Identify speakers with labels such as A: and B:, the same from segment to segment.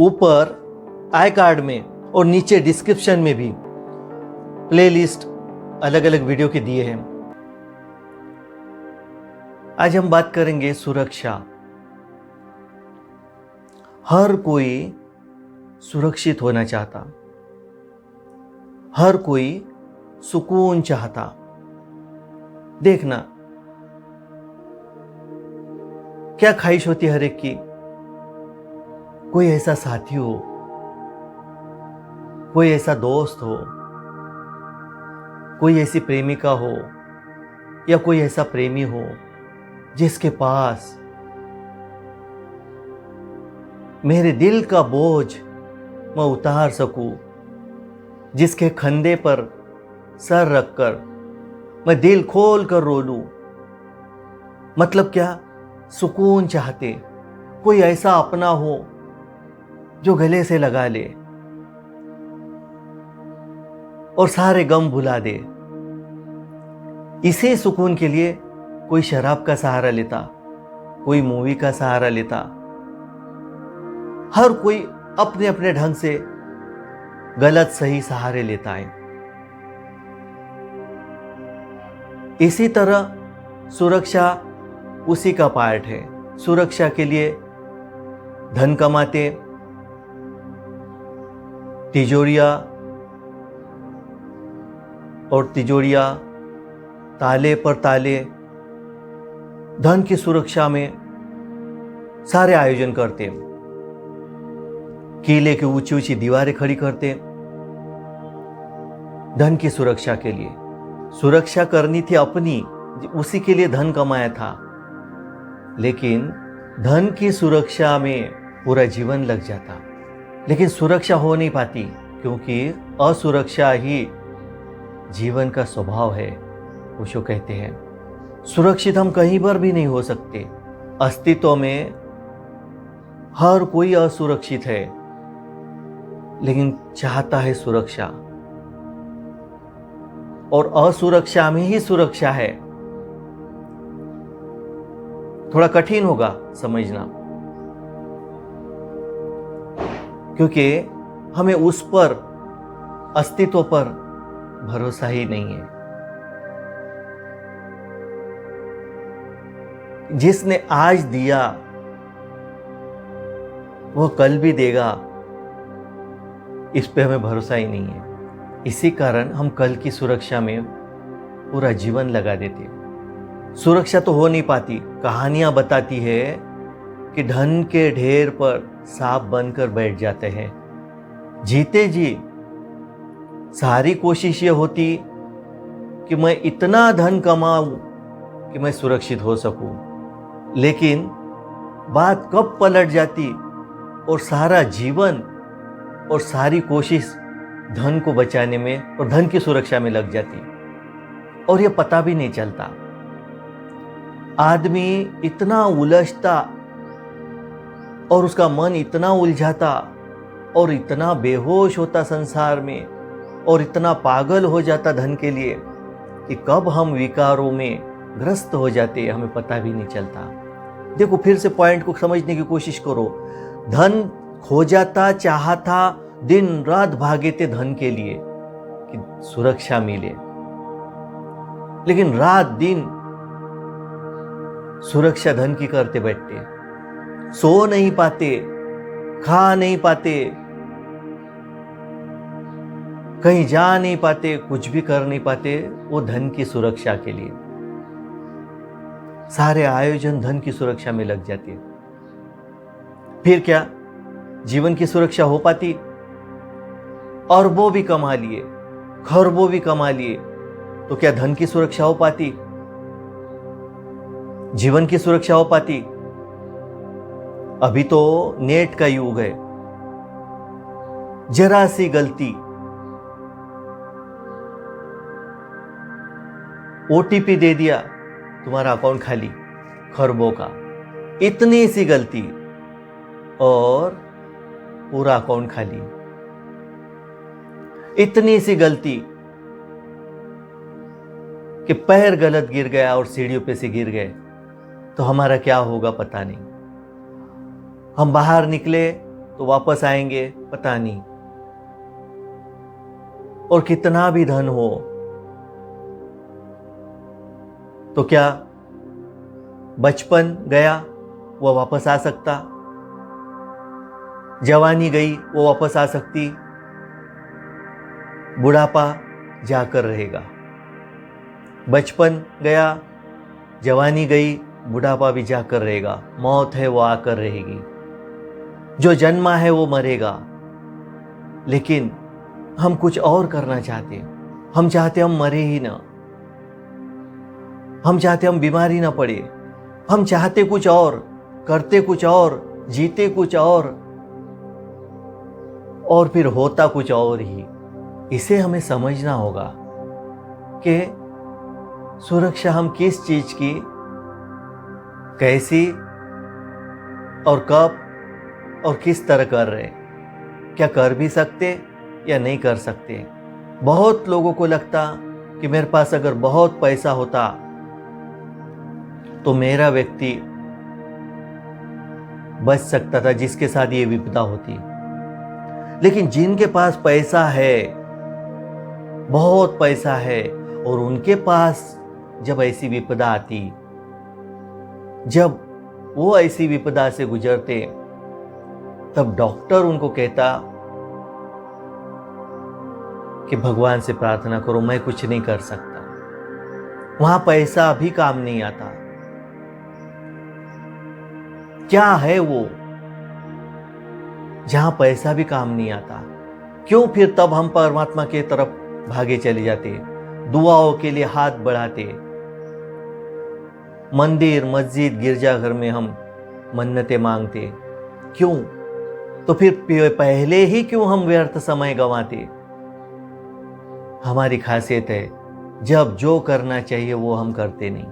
A: ऊपर I card में और नीचे डिस्क्रिप्शन में भी प्लेलिस्ट अलग अलग वीडियो के दिए हैं। आज हम बात करेंगे सुरक्षा। हर कोई सुरक्षित होना चाहता, हर कोई सुकून चाहता। देखना, क्या ख्वाहिश होती है हर एक की? कोई ऐसा साथी हो, कोई ऐसा दोस्त हो, कोई ऐसी प्रेमिका हो या कोई ऐसा प्रेमी हो जिसके पास मेरे दिल का बोझ मैं उतार सकूं, जिसके कंधे पर सर रखकर मैं दिल खोल कर रो लूं। मतलब क्या? सुकून चाहते, कोई ऐसा अपना हो जो गले से लगा ले और सारे गम भुला दे। इसी सुकून के लिए कोई शराब का सहारा लेता, कोई मूवी का सहारा लेता। हर कोई अपने अपने ढंग से गलत सही सहारे लेता है। इसी तरह सुरक्षा उसी का पार्ट है। सुरक्षा के लिए धन कमाते, तिजोरियां और तिजोरियां ताले पर ताले धन की सुरक्षा में सारे आयोजन करते। किले की ऊंची ऊंची दीवारें खड़ी करते धन की सुरक्षा के लिए। सुरक्षा करनी थी अपनी, उसी के लिए धन कमाया था। लेकिन धन की सुरक्षा में पूरा जीवन लग जाता, लेकिन सुरक्षा हो नहीं पाती, क्योंकि असुरक्षा ही जीवन का स्वभाव है। ओशो कहते हैं सुरक्षित हम कहीं पर भी नहीं हो सकते। अस्तित्व में हर कोई असुरक्षित है, लेकिन चाहता है सुरक्षा, और असुरक्षा में ही सुरक्षा है। थोड़ा कठिन होगा समझना, क्योंकि हमें उस पर, अस्तित्व पर भरोसा ही नहीं है जिसने आज दिया वह कल भी देगा। इस पे हमें भरोसा ही नहीं है। इसी कारण हम कल की सुरक्षा में पूरा जीवन लगा देते। सुरक्षा तो हो नहीं पाती। कहानियां बताती है कि धन के ढेर पर सांप बनकर बैठ जाते हैं। जीते जी सारी कोशिश ये होती कि मैं इतना धन कमाऊं कि मैं सुरक्षित हो सकूं, लेकिन बात कब पलट जाती और सारा जीवन और सारी कोशिश धन को बचाने में और धन की सुरक्षा में लग जाती, और ये पता भी नहीं चलता। आदमी इतना उलझता और उसका मन इतना उलझाता और इतना बेहोश होता संसार में, और इतना पागल हो जाता धन के लिए कि कब हम विकारों में ग्रस्त हो जाते हमें पता भी नहीं चलता। देखो, फिर से पॉइंट को समझने की कोशिश करो। धन खो जाता, चाहता, दिन रात भागे थे धन के लिए कि सुरक्षा मिले, लेकिन रात दिन सुरक्षा धन की करते बैठते, सो नहीं पाते, खा नहीं पाते, कहीं जा नहीं पाते, कुछ भी कर नहीं पाते, वो धन की सुरक्षा के लिए। सारे आयोजन धन की सुरक्षा में लग जाते। फिर क्या जीवन की सुरक्षा हो पाती? अरबों भी कमा लिए, खरबों भी कमा लिए, तो क्या धन की सुरक्षा हो पाती? जीवन की सुरक्षा हो पाती? अभी तो नेट का युग है। जरा सी गलती, ओटीपी दे दिया, तुम्हारा अकाउंट खाली, खरबों का। इतनी सी गलती और पूरा अकाउंट खाली। इतनी सी गलती कि पैर गलत गिर गया और सीढ़ियों पे से गिर गए, तो हमारा क्या होगा पता नहीं। हम बाहर निकले तो वापस आएंगे पता नहीं। और कितना भी धन हो तो क्या बचपन गया वो वापस आ सकता? जवानी गई वो वापस आ सकती? बुढ़ापा जाकर रहेगा। बचपन गया, जवानी गई, बुढ़ापा भी जाकर रहेगा। मौत है वो आकर रहेगी। जो जन्मा है वो मरेगा। लेकिन हम कुछ और करना चाहते। हम चाहते हम मरे ही ना। हम चाहते हम बीमारी ना पड़े। हम चाहते कुछ और, करते कुछ और, जीते कुछ और फिर होता कुछ और ही। इसे हमें समझना होगा कि सुरक्षा हम किस चीज की, कैसी और कब और किस तरह कर रहे, क्या कर भी सकते या नहीं कर सकते। बहुत लोगों को लगता कि मेरे पास अगर बहुत पैसा होता तो मेरा व्यक्ति बच सकता था जिसके साथ ये विपदा होती। लेकिन जिनके पास पैसा है, बहुत पैसा है, और उनके पास जब ऐसी विपदा आती, जब वो ऐसी विपदा से गुजरते, तब डॉक्टर उनको कहता कि भगवान से प्रार्थना करो, मैं कुछ नहीं कर सकता। वहां पैसा भी काम नहीं आता। क्या है वो जहां पैसा भी काम नहीं आता? क्यों फिर तब हम परमात्मा के तरफ भागे चले जाते, दुआओं के लिए हाथ बढ़ाते, मंदिर, मस्जिद, गिरजाघर में हम मन्नतें मांगते? क्यों? तो फिर पहले ही क्यों हम व्यर्थ समय गंवाते? हमारी खासियत है, जब जो करना चाहिए वो हम करते नहीं।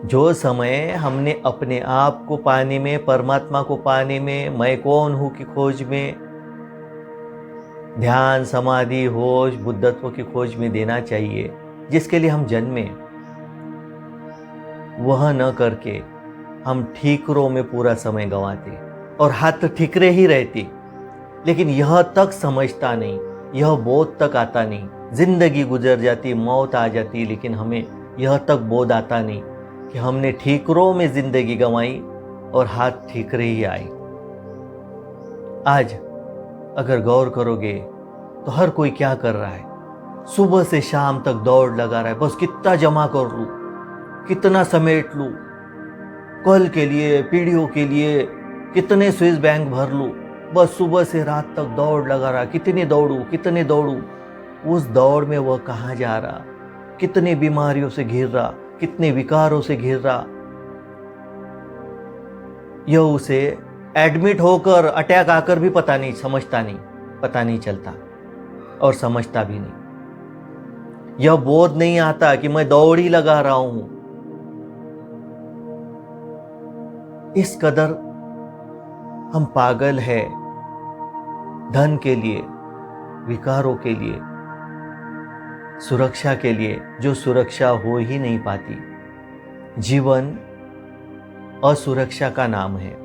A: जो समय हमने अपने आप को पाने में, परमात्मा को पाने में, मैं कौन हूं की खोज में, ध्यान, समाधि, होश, बुद्धत्व की खोज में देना चाहिए, जिसके लिए हम जन्मे, वह न करके हम ठीकरों में पूरा समय गंवाते और हाथ ठीकरे ही रहते। लेकिन यह तक समझता नहीं, यह बोध तक आता नहीं। जिंदगी गुजर जाती, मौत आ जाती, लेकिन हमें यह तक बोध आता नहीं कि हमने ठीकरों में जिंदगी गंवाई और हाथ ठीकरे ही आए। आज अगर गौर करोगे तो हर कोई क्या कर रहा है? सुबह से शाम तक दौड़ लगा रहा है, बस कितना जमा कर लूं, कितना समेट लूं, कल के लिए, पीढ़ियों के लिए कितने स्विस बैंक भर लूं। बस सुबह से रात तक दौड़ लगा रहा, कितने दौड़ूं। उस दौड़ में वह कहाँ जा रहा, कितने बीमारियों से घिर रहा, कितने विकारों से घिर रहा। यह उसे एडमिट होकर, अटैक आकर भी पता नहीं चलता और समझता भी नहीं। यह बोध नहीं आता कि मैं दौड़ ही लगा रहा हूं। इस कदर हम पागल है धन के लिए, विकारों के लिए, सुरक्षा के लिए, जो सुरक्षा हो ही नहीं पाती। जीवन असुरक्षा का नाम है।